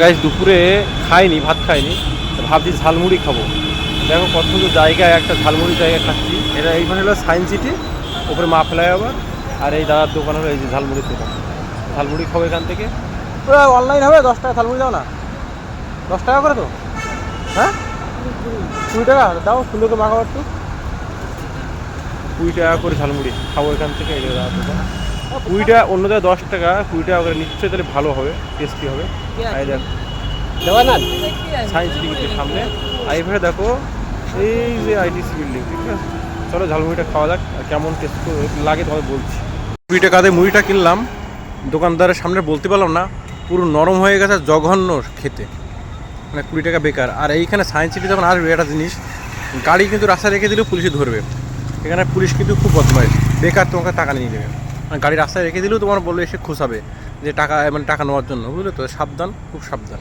Guys দুপুরে খাইনি, ভাত খাইনি, ভাবছি ঝালমুড়ি খাবো। দেখো কত সুন্দর জায়গায় একটা ঝালমুড়ি জায়গা খাচ্ছি। এটা এইখানে হলো সায়েন্স সিটি, উপরে মা ফ্লাইওভার, আর এই দাদার দোকান হলো এই যে ঝালমুড়ির দোকান। ঝালমুড়ি খাবো এখান থেকে। ওরা অনলাইন হবে 10 টাকা ঝালমুড়ি দাও না, 10 টাকা করে তো, হ্যাঁ 20 টাকা দাও, সুন্দর করে মাখাও একটু। 20 টাকা করে ঝালমুড়ি খাবো এখান থেকে। এই যে দাদার দোকান 20 টাকা, অন্য জায়গায় 10 টাকা, 20 টাকা করে নিশ্চয়ই, তাহলে ভালো হবে, টেস্টি হবে। এই দেখো সায়েন্স সিটির সামনে, আর এইভাবে দেখো এই যে আইটিসি বিল্ডিং, ঠিক আছে। চলো ঝালমুড়িটা খাওয়া যাক, আর কেমন টেস্ট লাগে তোমায় বলছি। 20 টাকাতে মুড়িটা কিনলাম, দোকানদারের সামনে বলতে পারলাম না, পুরো নরম হয়ে গেছে, জঘন্য খেতে, মানে 20 টাকা বেকার। আর এইখানে সায়েন্স সিটি যখন আসবে একটা জিনিস, গাড়ি কিন্তু রাস্তায় রেখে দিলেও পুলিশে ধরবে। এখানে পুলিশ কিন্তু খুব বদমাইশ, বেকার তোমাকে টাকা নিয়ে দেবে। মানে গাড়ি রাস্তায় রেখে দিলেও তোমার বলবে, এসে খুশাবে যে টাকা, মানে টাকা নেওয়ার জন্য, বুঝলে তো। সাবধান, খুব সাবধান।